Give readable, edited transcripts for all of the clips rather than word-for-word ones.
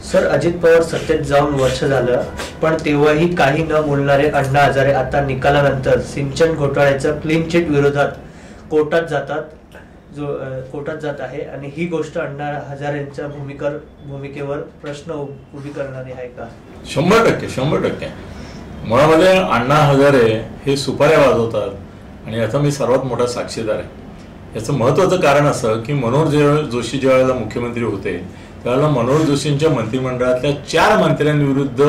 Sir, Ajit Pawar सत्तेत जाऊन वर्ष झालं, पण तेव्हाही काही न बोलणारे अण्णा हजारे आता निकालानंतर सिंचन घोटाळ्याच्या क्लीन चिट विरोधात कोर्टात जात आहे आणि ही गोष्ट अण्णा हजारेंच्या भूमिकेवर प्रश्न उभी करणारी आहे का? 100%. मुळामध्ये अण्णा हजारे हे सुपाऱ्या वाजवतात आणि याचा मी सर्वात मोठा साक्षीदार आहे. याचं महत्त्वाचं कारण असं की मनोहर जोशी ज्यावेळेला मुख्यमंत्री होते त्यावेळेला मनोहर जोशींच्या मंत्रिमंडळातल्या 4 मंत्र्यांविरुद्ध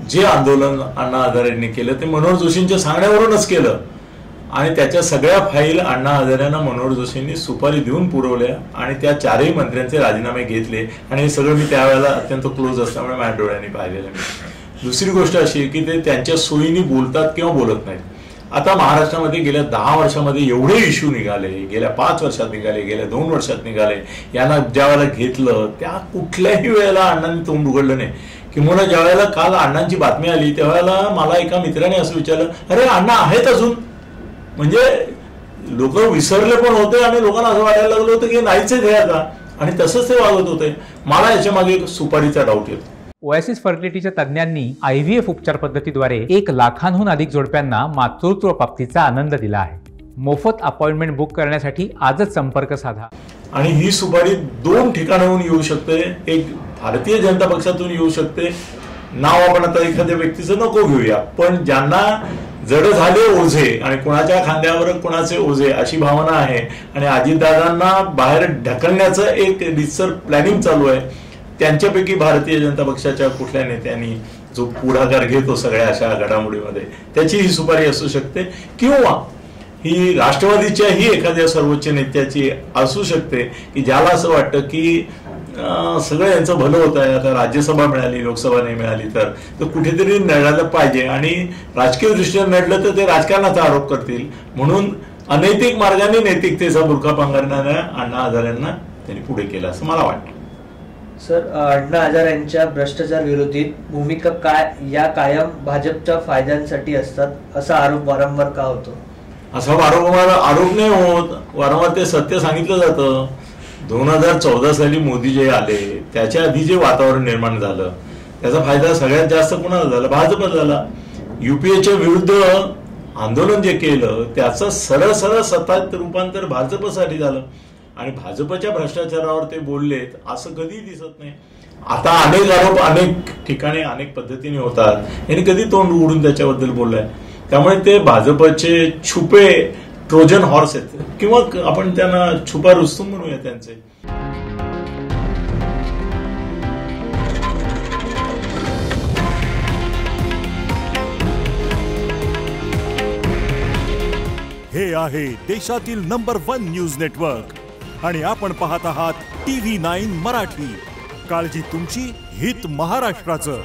जे आंदोलन अण्णा हजारेंनी केलं ते मनोहर जोशींच्या सांगण्यावरूनच केलं आणि त्याच्या सगळ्या फाईल अण्णा हजारेंना मनोहर जोशींनी सुपारी देऊन पुरवल्या आणि त्या 4ही मंत्र्यांचे राजीनामे घेतले आणि हे सगळं मी त्यावेळेला अत्यंत क्लोज असल्यामुळे माझ्या डोळ्यांनी पाहिलेलं मी. दुसरी गोष्ट अशी की ते त्यांच्या सोयीने बोलतात किंवा बोलत नाहीत. आता महाराष्ट्रामध्ये गेल्या 10 वर्षामध्ये एवढे इश्यू निघाले, गेल्या 5 वर्षात निघाले, गेल्या 2 वर्षात निघाले, यांना ज्या वेळेला घेतलं त्या कुठल्याही वेळेला अण्णांनी तोंड उघडलं नाही. किंवा ज्या वेळेला काल अण्णांची बातमी आली त्यावेळेला मला एका मित्राने असं विचारलं, अरे अण्णा आहेत अजून? म्हणजे लोक विसरले पण होते आणि लोकांना असं वाटायला लागलं होतं की नाहीच आहे आता, आणि तसंच ते वागत होते. मला याच्या मागे एक सुपारीचा डाऊट येतो. ओएसिस फर्टिलिटीच्या तज्ज्ञांनी IVF उपचार पद्धतीद्वारे 1 लाखांहून अधिक जोडप्यांना मातृत्व प्राप्तीचा आनंद दिला आहे. मोफत अपॉइंटमेंट बुक करण्यासाठी आजच संपर्क साधा. आणि ही सुपारी 2 ठिकाणाहून येऊ शकते. एक भारतीय जनता पक्षातून येऊ शकते. नाव आपण आता एखाद्या व्यक्तीचं नको घेऊया, पण ज्यांना जड झाले ओझे आणि कुणाच्या खांद्यावर कुणाचे ओझे अशी भावना आहे आणि अजितदादांना बाहेर ढकलण्याचं एक रिसर प्लॅनिंग चालू आहे, त्यांच्यापैकी भारतीय जनता पक्षाच्या कुठल्या नेत्यांनी जो पुढाकार घेतो सगळ्या अशा घडामोडीमध्ये त्याची ही सुपारी असू शकते, किंवा ही राष्ट्रवादीच्याही एखाद्या सर्वोच्च नेत्याची असू शकते की ज्याला असं वाटतं की सगळं यांचं भलं होत आहे, आता राज्यसभा मिळाली लोकसभा नाही मिळाली तर कुठेतरी लढायला पाहिजे आणि राजकीय दृष्ट्या लढलं तर ते राजकारणाचा आरोप करतील, म्हणून अनैतिक मार्गाने नैतिकतेचा बुरखा पांघरणाऱ्या अण्णा हजारेंना त्यांनी पुढे केलं असं मला वाटतं. सर, अण्णा हजारेंच्या भ्रष्टाचार विरोधी भूमिका या कायम भाजपच्या फायद्यांसाठी असतात असा आरोप वारंवार का होतो? असा वारंवार आरोप नाही होत, वारंवार ते सत्य सांगितलं जातं. 2014 साली मोदी जे आले त्याच्या आधी जे वातावरण निर्माण झालं त्याचा फायदा सगळ्यात जास्त कोणाला झाला? भाजपला झाला. UPAच्या विरुद्ध आंदोलन जे केलं त्याचं सरळ सत्ताच रूपांतर भाजपसाठी झालं आणि भाजपच्या भ्रष्टाचारावर ते बोललेत असं कधी दिसत नाही. आता अनेक आरोप अनेक ठिकाणी अनेक पद्धतीने होतात, यांनी कधी तोंड उघडून त्याच्याबद्दल बोललाय. त्यामुळे ते भाजपचे छुपे ट्रोजन हॉर्स आहेत किंवा आपण त्यांना छुपा रुस्तुम म्हणूया त्यांचे. हे आहे देशातील नंबर 1 न्यूज नेटवर्क आणि आपण पाहत आहात TV9 मराठी. काळजी तुमची, हित महाराष्ट्राचं.